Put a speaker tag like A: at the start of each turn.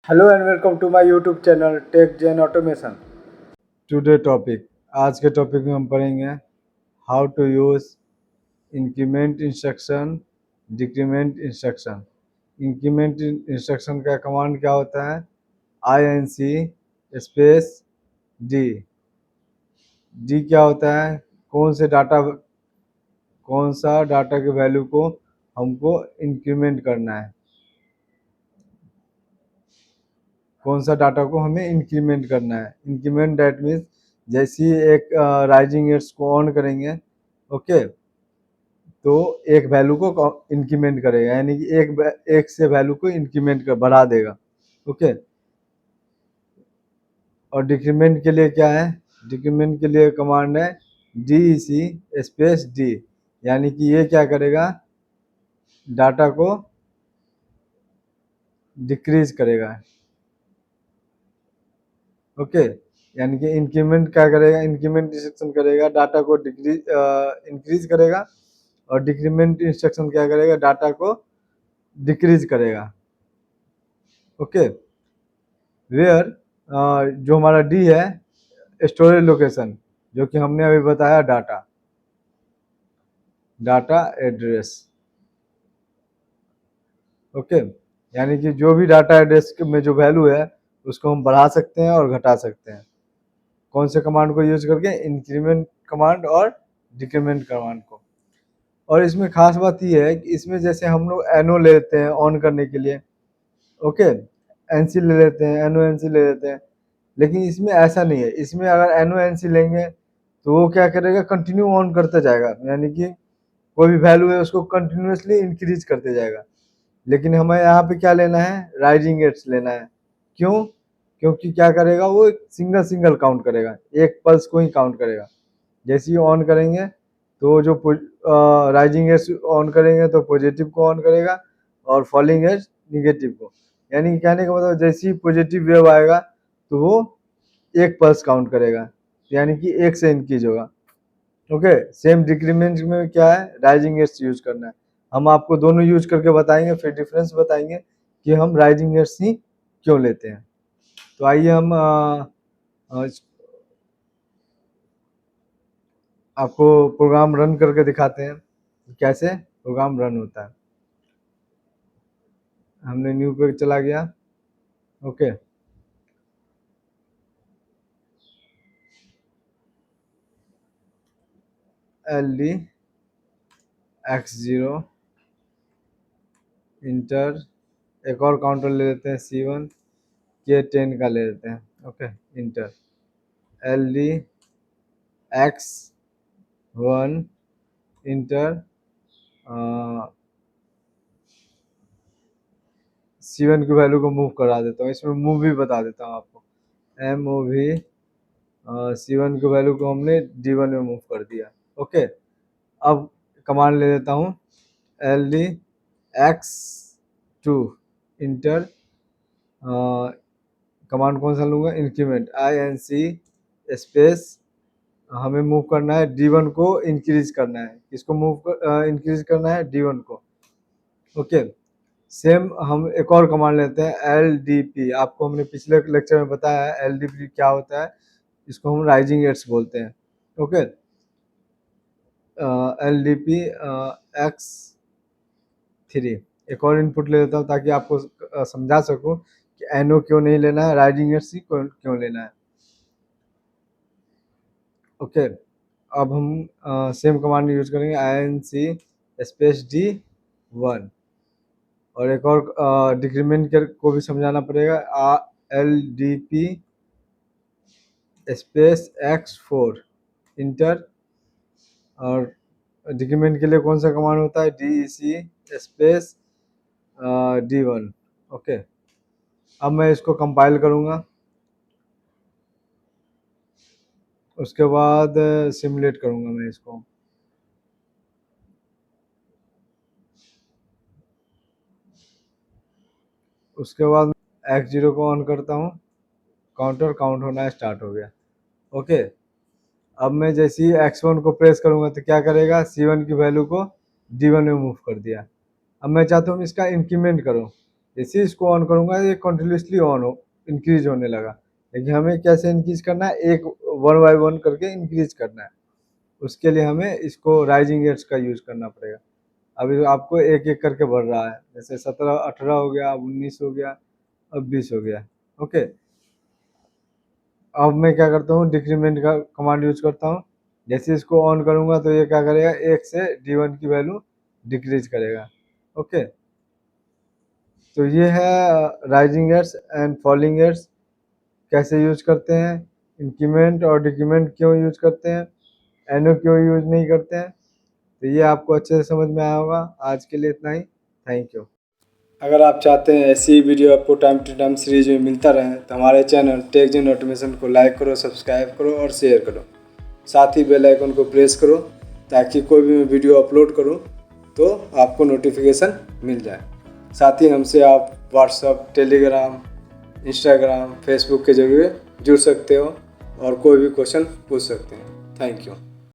A: Hello and welcome to my YouTube channel Tech Gen Automation. Today topic, आज के topic में हम पढ़ेंगे how to use increment instruction, decrement instruction. Increment instruction का command क्या होता है? INC space D. डी क्या होता है? कौन सा डाटा के वैल्यू को हमको इंक्रीमेंट करना है, कौन सा डाटा को हमें इंक्रीमेंट करना है। इंक्रीमेंट दैट मीन्स जैसे ही एक राइजिंग एड्स को ऑन करेंगे, ओके, तो एक वैल्यू को इंक्रीमेंट करेगा, यानी कि एक से वैल्यू को इंक्रीमेंट कर बढ़ा देगा। ओके, और डिक्रीमेंट के लिए क्या है? डिक्रीमेंट के लिए कमांड है DEC स्पेस डी, यानी कि ये क्या करेगा? डाटा को डिक्रीज करेगा। ओके, यानी कि इंक्रीमेंट क्या करेगा? इंक्रीमेंट इंस्ट्रक्शन करेगा, डाटा को इंक्रीज करेगा, और डिक्रीमेंट इंस्ट्रक्शन क्या करेगा? डाटा को डिक्रीज करेगा। ओके, वेयर जो हमारा डी है स्टोरेज लोकेशन, जो कि हमने अभी बताया डाटा एड्रेस। ओके, यानी कि जो भी डाटा एड्रेस में जो वैल्यू है उसको हम बढ़ा सकते हैं और घटा सकते हैं। कौन से कमांड को यूज करके? इंक्रीमेंट कमांड और डिक्रीमेंट कमांड को। और इसमें खास बात यह है कि इसमें जैसे हम लोग एनो लेते हैं ऑन करने के लिए, ओके, एनसी ले लेते हैं, एनो एनसी ले लेते हैं, लेकिन इसमें ऐसा नहीं है। इसमें अगर एनो एनसी लेंगे तो वो क्या करेगा? कंटिन्यू ऑन करते जाएगा, यानी कि कोई भी वैल्यू है उसको कंटिन्यूसली इंक्रीज करते जाएगा। लेकिन हमें यहाँ पे क्या लेना है? राइजिंग एड्स लेना है। क्यों? क्योंकि क्या करेगा? वो सिंगल सिंगल काउंट करेगा, एक पल्स को ही काउंट करेगा। जैसे ही ऑन करेंगे तो जो राइजिंग एज ऑन करेंगे तो पॉजिटिव को ऑन करेगा, और फॉलिंग एज निगेटिव को। यानी कि कहने का मतलब जैसे ही पॉजिटिव वेव आएगा तो वो एक पल्स काउंट करेगा, यानी कि एक से इंक्रीज होगा। ओके, सेम डिक्रीमेंट में क्या है? राइजिंग एज यूज करना है। हम आपको दोनों यूज करके बताएंगे, फिर डिफरेंस बताएंगे कि हम राइजिंग एज ही क्यों लेते हैं। तो आइए हम आपको प्रोग्राम रन करके दिखाते हैं कैसे प्रोग्राम रन होता है। हमने न्यू पे चला गया। ओके, LD X0 इंटर, एक और काउंटर ले लेते हैं C1, K10 का ले लेते हैं। Okay, inter LD X1 inter, C1 की वैल्यू को मूव करा देता हूँ। इसमें मूव भी बता देता हूँ आपको, MOV। C1 की वैल्यू को हमने D1 में मूव कर दिया। ओके, अब कमांड ले लेता हूँ LD X2 इंटर, कमांड कौन सा लूँगा? इंक्रीमेंट, INC स्पेस, हमें मूव करना है D1 को, इंक्रीज करना है। किसको इंक्रीज करना है? D1 को। ओके, सेम हम एक और कमांड लेते हैं LDP। आपको हमने पिछले लेक्चर में बताया है LDP क्या होता है। इसको हम राइजिंग एड्स बोलते हैं। ओके, LDP X3, एक और इनपुट ले लेता हूँ ताकि आपको समझा सकूं कि एनो क्यों नहीं लेना है, राइजिंग एड्स ही क्यों लेना है। ओके, अब हम सेम कमांड यूज करेंगे INC स्पेस D1, और एक और डिक्रीमेंट को भी समझाना पड़ेगा, LDP स्पेस X4 इंटर, और डिक्रीमेंट के लिए कौन सा कमांड होता है? DEC space D1। ओके, अब मैं इसको कंपाइल करूँगा, उसके बाद सिमुलेट करूँगा मैं इसको। उसके बाद X0 को ऑन करता हूँ, काउंटर काउंट होना स्टार्ट हो गया। ओके, अब मैं जैसे ही X1 को प्रेस करूँगा तो क्या करेगा? C1 की वैल्यू को D1 में मूव कर दिया। अब मैं चाहता हूँ इसका इंक्रीमेंट करूँ, जैसे ही इसको ऑन करूँगा ये कंटिन्यूसली ऑन हो इंक्रीज होने लगा। लेकिन हमें कैसे इंक्रीज करना है, एक 1 बाय 1 करके इंक्रीज करना है। उसके लिए हमें इसको राइजिंग एड्स का यूज़ करना पड़ेगा। अभी आपको एक-एक करके बढ़ रहा है, जैसे 17 18 हो गया, अब 19 हो गया, अब 20 हो गया। ओके, अब मैं क्या करता हूँ, डिक्रीमेंट का कमांड यूज़ करता हूँ। जैसे इसको ऑन करूँगा तो ये क्या करेगा, 1 से D1 की वैल्यू डिक्रीज करेगा। ओके, तो ये है rising edges and falling edges कैसे यूज़ करते हैं, इंक्रीमेंट और डिक्रीमेंट क्यों यूज़ करते हैं, एनो क्यों यूज़ नहीं करते हैं। तो ये आपको अच्छे से समझ में आया होगा। आज के लिए इतना ही, थैंक यू। अगर आप चाहते हैं ऐसी वीडियो आपको टाइम टू टाइम सीरीज में मिलता रहे तो हमारे चैनल टेक ऑटोमेशन को लाइक करो, सब्सक्राइब करो और शेयर करो। साथ ही बेल आइकन को प्रेस करो ताकि कोई भी मैं वीडियो अपलोड करूं तो आपको नोटिफिकेशन मिल जाए। साथ ही हमसे आप व्हाट्सएप, टेलीग्राम, इंस्टाग्राम, फेसबुक के जरिए जुड़ सकते हो और कोई भी क्वेश्चन पूछ सकते हैं। Thank you.